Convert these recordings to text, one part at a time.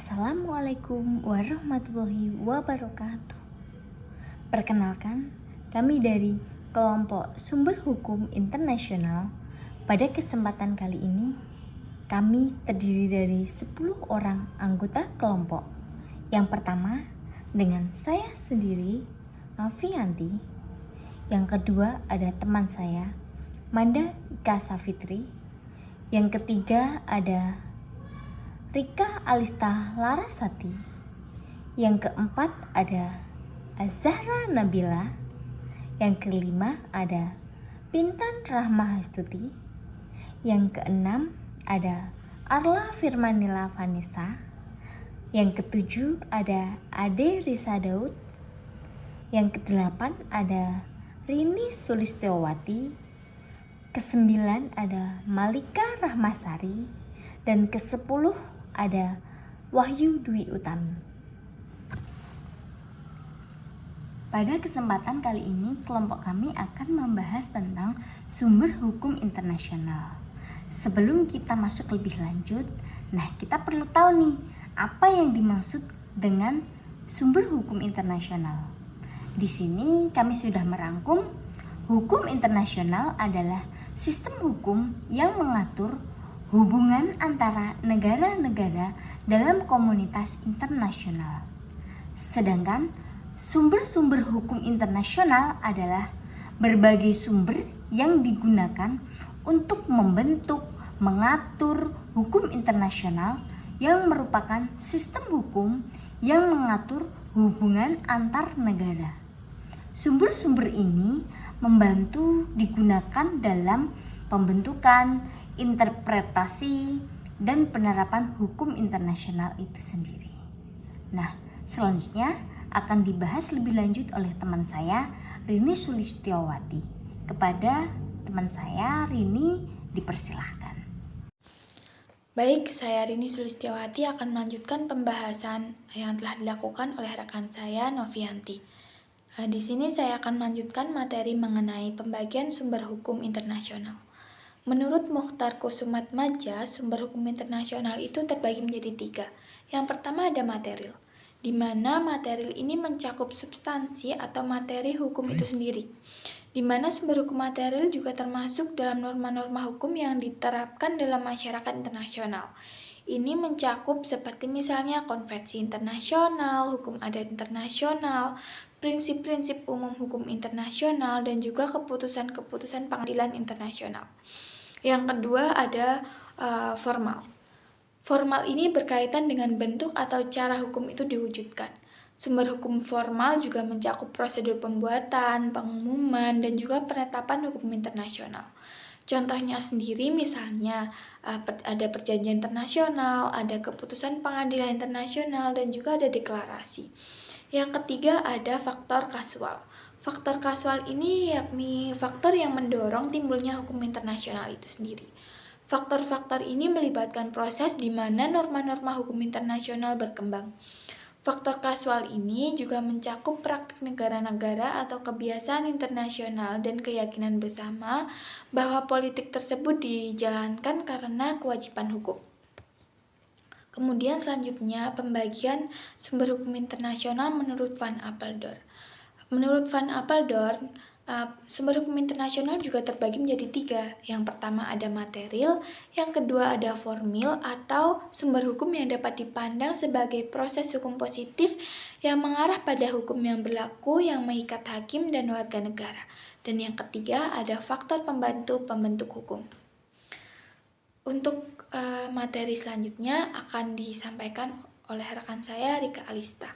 Assalamualaikum warahmatullahi wabarakatuh. Perkenalkan, kami dari kelompok Sumber Hukum Internasional. Pada kesempatan kali ini, kami terdiri dari 10 orang anggota kelompok. Yang pertama, dengan saya sendiri, Novianti. Yang kedua, ada teman saya, Manda Ika Safitri. Yang ketiga, ada Rika Alista Larasati. Yang keempat ada Azahra Nabila. Yang kelima ada Pintan Rahmahastuti. Yang keenam ada Arla Firmanila Vanessa. Yang ketujuh ada Ade Risa Daud. Yang kedelapan ada Rini Sulistiowati. Kesembilan ada Malika Rahmasari. Dan kesepuluh ada Wahyu Dwi Utami. Pada kesempatan kali ini, kelompok kami akan membahas tentang sumber hukum internasional. Sebelum kita masuk lebih lanjut, kita perlu tahu nih, apa yang dimaksud dengan sumber hukum internasional. Di sini kami sudah merangkum, hukum internasional adalah sistem hukum yang mengatur hubungan antara negara-negara dalam komunitas internasional. Sedangkan sumber-sumber hukum internasional adalah berbagai sumber yang digunakan untuk membentuk, mengatur hukum internasional yang merupakan sistem hukum yang mengatur hubungan antar negara. Sumber-sumber ini membantu digunakan dalam pembentukan, interpretasi, dan penerapan hukum internasional itu sendiri. Selanjutnya akan dibahas lebih lanjut oleh teman saya, Rini Sulistiowati. Kepada teman saya, Rini, dipersilahkan. Baik, saya Rini Sulistiowati akan melanjutkan pembahasan yang telah dilakukan oleh rekan saya, Novianti. Di sini saya akan melanjutkan materi mengenai pembagian sumber hukum internasional. Menurut Mukhtar Kusumatmadja, sumber hukum internasional itu terbagi menjadi 3. Yang pertama ada material, di mana material ini mencakup substansi atau materi hukum itu sendiri, di mana sumber hukum material juga termasuk dalam norma-norma hukum yang diterapkan dalam masyarakat internasional. Ini mencakup seperti misalnya konvensi internasional, hukum adat internasional, prinsip-prinsip umum hukum internasional, dan juga keputusan-keputusan pengadilan internasional. Yang kedua ada formal. Formal ini berkaitan dengan bentuk atau cara hukum itu diwujudkan. Sumber hukum formal juga mencakup prosedur pembuatan, pengumuman, dan juga penetapan hukum internasional. Contohnya sendiri misalnya ada perjanjian internasional, ada keputusan pengadilan internasional, dan juga ada deklarasi. Yang ketiga ada faktor kasual. Faktor kasual ini yakni faktor yang mendorong timbulnya hukum internasional itu sendiri. Faktor-faktor ini melibatkan proses di mana norma-norma hukum internasional berkembang. Faktor kasual ini juga mencakup praktik negara-negara atau kebiasaan internasional dan keyakinan bersama bahwa politik tersebut dijalankan karena kewajiban hukum. Kemudian selanjutnya pembagian sumber hukum internasional menurut Van Apeldoorn. Menurut Van Apeldoorn, sumber hukum internasional juga terbagi menjadi 3. Yang pertama ada material, yang kedua ada formil atau sumber hukum yang dapat dipandang sebagai proses hukum positif yang mengarah pada hukum yang berlaku yang mengikat hakim dan warga negara. Dan yang ketiga ada faktor pembantu pembentuk hukum. Untuk materi selanjutnya akan disampaikan oleh rekan saya, Rika Alista.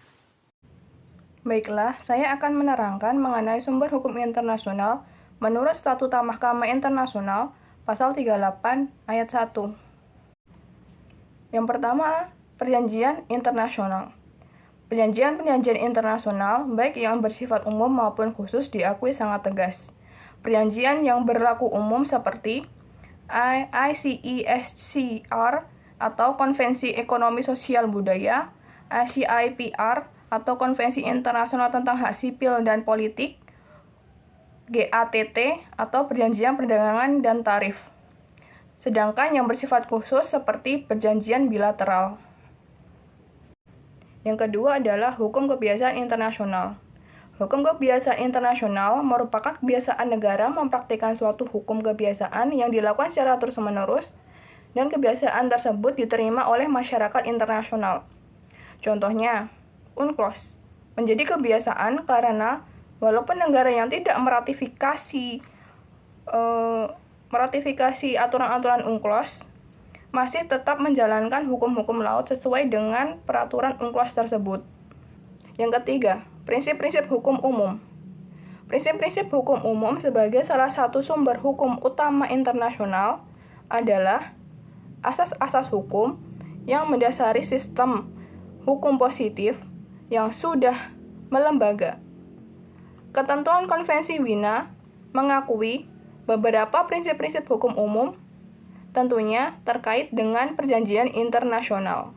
Baiklah, saya akan menerangkan mengenai sumber hukum internasional menurut Statuta Mahkamah Internasional Pasal 38 Ayat 1. Yang pertama, perjanjian internasional. Perjanjian-perjanjian internasional, baik yang bersifat umum maupun khusus, diakui sangat tegas. Perjanjian yang berlaku umum seperti ICESCR atau Konvensi Ekonomi Sosial Budaya, ICIPR atau Konvensi Internasional tentang Hak Sipil dan Politik, GATT atau Perjanjian Perdagangan dan Tarif. Sedangkan yang bersifat khusus seperti perjanjian bilateral. Yang kedua adalah hukum kebiasaan internasional. Hukum kebiasaan internasional merupakan kebiasaan negara mempraktikkan suatu hukum kebiasaan yang dilakukan secara terus-menerus dan kebiasaan tersebut diterima oleh masyarakat internasional. Contohnya, UNCLOS menjadi kebiasaan karena walaupun negara yang tidak meratifikasi aturan-aturan UNCLOS masih tetap menjalankan hukum-hukum laut sesuai dengan peraturan UNCLOS tersebut. Yang ketiga, prinsip-prinsip hukum umum. Prinsip-prinsip hukum umum sebagai salah satu sumber hukum utama internasional adalah asas-asas hukum yang mendasari sistem hukum positif yang sudah melembaga. Ketentuan Konvensi Wina mengakui beberapa prinsip-prinsip hukum umum, tentunya terkait dengan perjanjian internasional.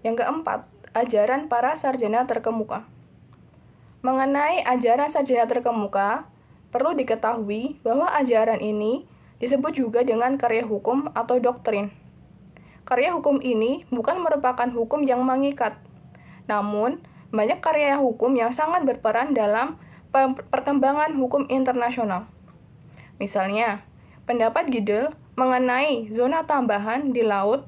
Yang keempat, ajaran para sarjana terkemuka. Mengenai ajaran sarjana terkemuka, perlu diketahui bahwa ajaran ini disebut juga dengan karya hukum atau doktrin. Karya hukum ini bukan merupakan hukum yang mengikat, namun banyak karya hukum yang sangat berperan dalam perkembangan hukum internasional. Misalnya, pendapat Gödel mengenai zona tambahan di laut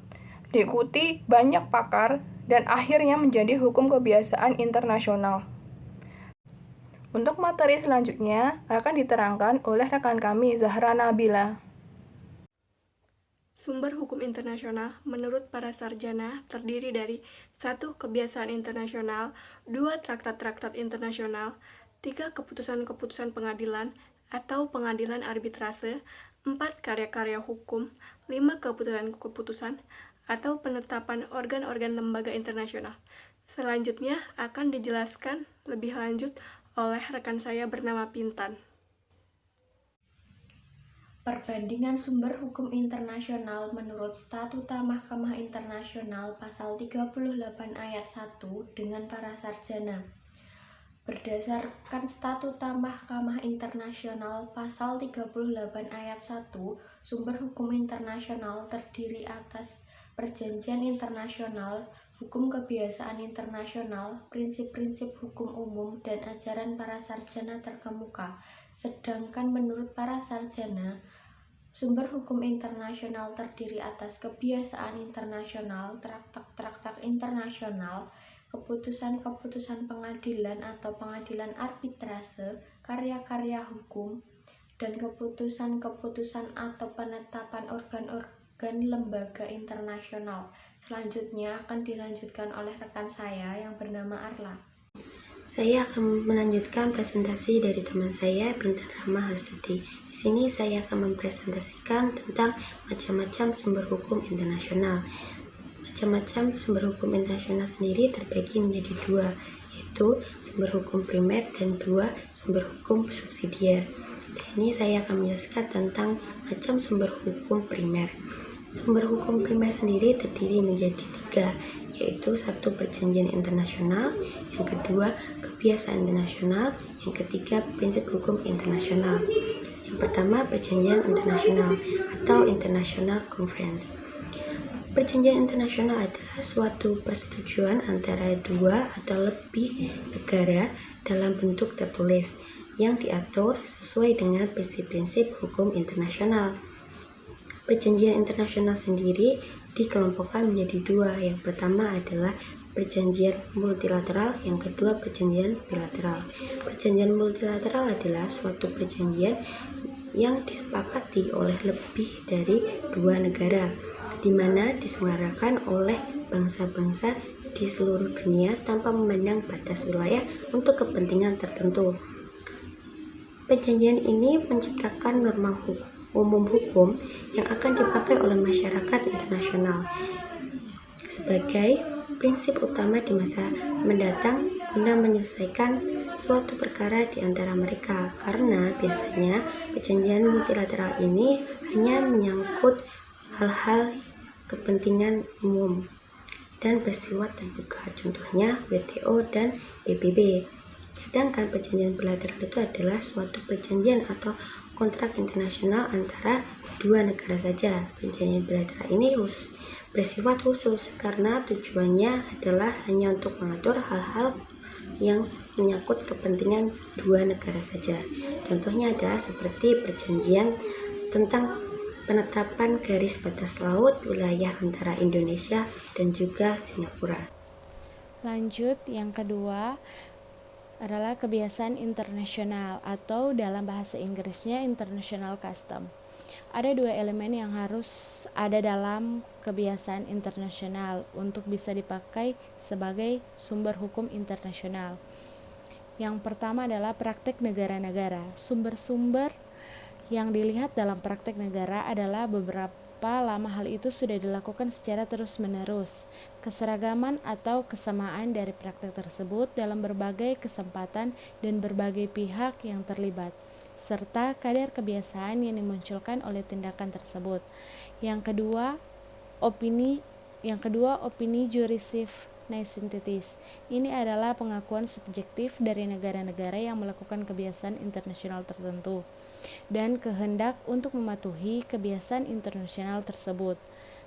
diikuti banyak pakar dan akhirnya menjadi hukum kebiasaan internasional. Untuk materi selanjutnya akan diterangkan oleh rekan kami Zahra Nabila. Sumber hukum internasional menurut para sarjana terdiri dari 1. Kebiasaan internasional, 2. Traktat-traktat internasional, 3. Keputusan-keputusan pengadilan atau pengadilan arbitrase, 4. Karya-karya hukum, 5. Keputusan-keputusan atau penetapan organ-organ lembaga internasional. Selanjutnya akan dijelaskan lebih lanjut oleh rekan saya bernama Pintan. Perbandingan sumber hukum internasional menurut Statuta Mahkamah Internasional Pasal 38 Ayat 1 dengan para sarjana. Berdasarkan Statuta Mahkamah Internasional Pasal 38 Ayat 1, sumber hukum internasional terdiri atas perjanjian internasional, hukum kebiasaan internasional, prinsip-prinsip hukum umum, dan ajaran para sarjana terkemuka. Sedangkan menurut para sarjana, sumber hukum internasional terdiri atas kebiasaan internasional, traktat-traktat internasional, keputusan-keputusan pengadilan atau pengadilan arbitrase, karya-karya hukum, dan keputusan-keputusan atau penetapan organ-organ lembaga internasional. Selanjutnya akan dilanjutkan oleh rekan saya yang bernama Arla. Saya akan melanjutkan presentasi dari teman saya, Bintan Rahma Hastuti. Di sini saya akan mempresentasikan tentang macam-macam sumber hukum internasional. Macam-macam sumber hukum internasional sendiri terbagi menjadi dua, yaitu sumber hukum primer dan 2 sumber hukum subsidiar. Di sini saya akan menjelaskan tentang macam sumber hukum primer. Sumber hukum primer sendiri terdiri menjadi 3, yaitu 1. Perjanjian internasional, yang kedua kebiasaan internasional, yang ketiga prinsip hukum internasional. Yang pertama, perjanjian internasional atau International Conference. Perjanjian internasional adalah suatu persetujuan antara 2 atau lebih negara dalam bentuk tertulis yang diatur sesuai dengan prinsip-prinsip hukum internasional. Perjanjian internasional sendiri dikelompokkan menjadi 2. Yang pertama adalah perjanjian multilateral, yang kedua perjanjian bilateral. Perjanjian multilateral adalah suatu perjanjian yang disepakati oleh lebih dari 2 negara, di mana diselenggarakan oleh bangsa-bangsa di seluruh dunia tanpa memandang batas wilayah untuk kepentingan tertentu. Perjanjian ini menciptakan norma umum hukum yang akan dipakai oleh masyarakat internasional sebagai prinsip utama di masa mendatang guna menyelesaikan suatu perkara di antara mereka, karena biasanya perjanjian multilateral ini hanya menyangkut hal-hal kepentingan umum dan bersifat terbuka, contohnya WTO dan PBB. Sedangkan perjanjian bilateral itu adalah suatu perjanjian atau kontrak internasional antara dua negara saja. Perjanjian bilateral ini bersifat khusus karena tujuannya adalah hanya untuk mengatur hal-hal yang menyangkut kepentingan dua negara saja. Contohnya adalah seperti perjanjian tentang penetapan garis batas laut wilayah antara Indonesia dan juga Singapura. Lanjut, yang kedua adalah kebiasaan internasional atau dalam bahasa Inggrisnya international custom. Ada dua elemen yang harus ada dalam kebiasaan internasional untuk bisa dipakai sebagai sumber hukum internasional. Yang pertama adalah praktek negara-negara. Sumber-sumber yang dilihat dalam praktek negara adalah beberapa lama hal itu sudah dilakukan secara terus-menerus. Keseragaman atau kesamaan dari praktek tersebut dalam berbagai kesempatan dan berbagai pihak yang terlibat, serta kadar kebiasaan yang dimunculkan oleh tindakan tersebut. Yang kedua, opini jurisif synthesis. Ini adalah pengakuan subjektif dari negara-negara yang melakukan kebiasaan internasional tertentu dan kehendak untuk mematuhi kebiasaan internasional tersebut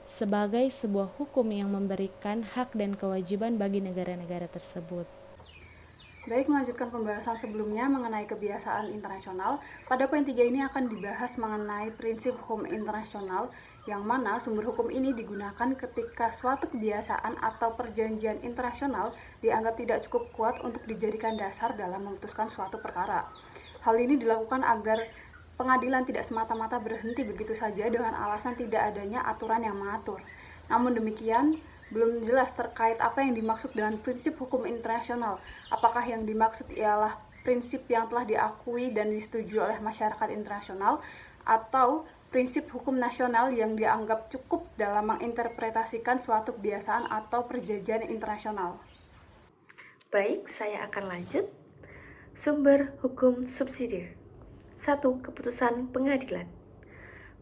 sebagai sebuah hukum yang memberikan hak dan kewajiban bagi negara-negara tersebut. Baik, melanjutkan pembahasan sebelumnya mengenai kebiasaan internasional, pada poin 3 ini akan dibahas mengenai prinsip hukum internasional, yang mana sumber hukum ini digunakan ketika suatu kebiasaan atau perjanjian internasional dianggap tidak cukup kuat untuk dijadikan dasar dalam memutuskan suatu perkara. Hal ini dilakukan agar pengadilan tidak semata-mata berhenti begitu saja dengan alasan tidak adanya aturan yang mengatur. Namun demikian, belum jelas terkait apa yang dimaksud dengan prinsip hukum internasional. Apakah yang dimaksud ialah prinsip yang telah diakui dan disetujui oleh masyarakat internasional, atau prinsip hukum nasional yang dianggap cukup dalam menginterpretasikan suatu kebiasaan atau perjanjian internasional. Baik, saya akan lanjut. Sumber hukum subsidiar. 1. Keputusan pengadilan.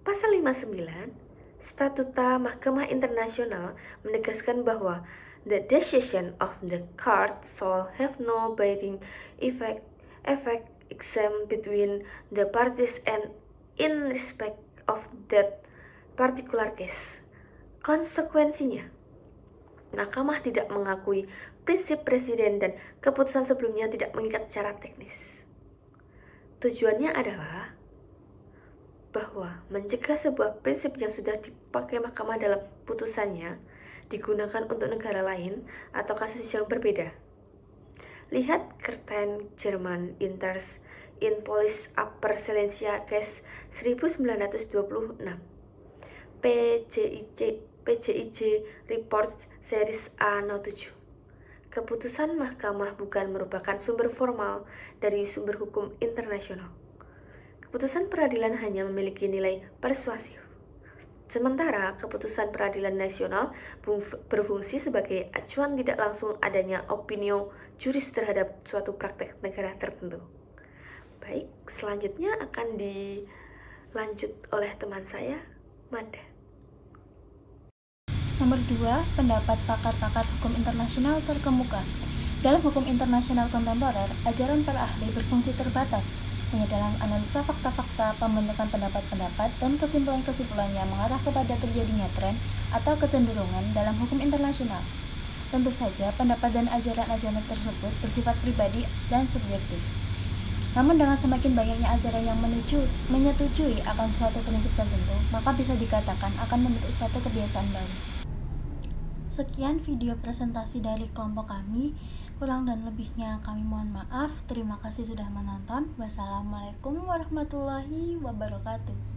Pasal 59 Statuta Mahkamah Internasional menegaskan bahwa the decision of the court shall have no binding effect except between the parties and in respect of that particular case. Konsekuensinya, Mahkamah tidak mengakui prinsip presiden dan keputusan sebelumnya tidak mengikat secara teknis. Tujuannya adalah bahwa mencegah sebuah prinsip yang sudah dipakai mahkamah dalam putusannya digunakan untuk negara lain atau kasus yang berbeda. Lihat Curtin German Inters in Police Upper Silesia Case 1926, PJIJ Report Series A07. Keputusan mahkamah bukan merupakan sumber formal dari sumber hukum internasional. Keputusan peradilan hanya memiliki nilai persuasif. Sementara keputusan peradilan nasional berfungsi sebagai acuan tidak langsung adanya opinio juris terhadap suatu praktek negara tertentu. Baik, selanjutnya akan dilanjut oleh teman saya, Mada. Nomor 2, pendapat pakar-pakar hukum internasional terkemuka. Dalam hukum internasional kontemporer, ajaran para ahli berfungsi terbatas, hanya dalam analisa fakta-fakta, pembentukan pendapat-pendapat, dan kesimpulan-kesimpulan yang mengarah kepada terjadinya tren atau kecenderungan dalam hukum internasional. Tentu saja, pendapat dan ajaran-ajaran tersebut bersifat pribadi dan subjektif. Namun dengan semakin banyaknya ajaran yang menyetujui akan suatu prinsip tertentu, maka bisa dikatakan akan membentuk suatu kebiasaan baru. Sekian video presentasi dari kelompok kami. Kurang dan lebihnya kami mohon maaf. Terima kasih sudah menonton. Wassalamualaikum warahmatullahi wabarakatuh.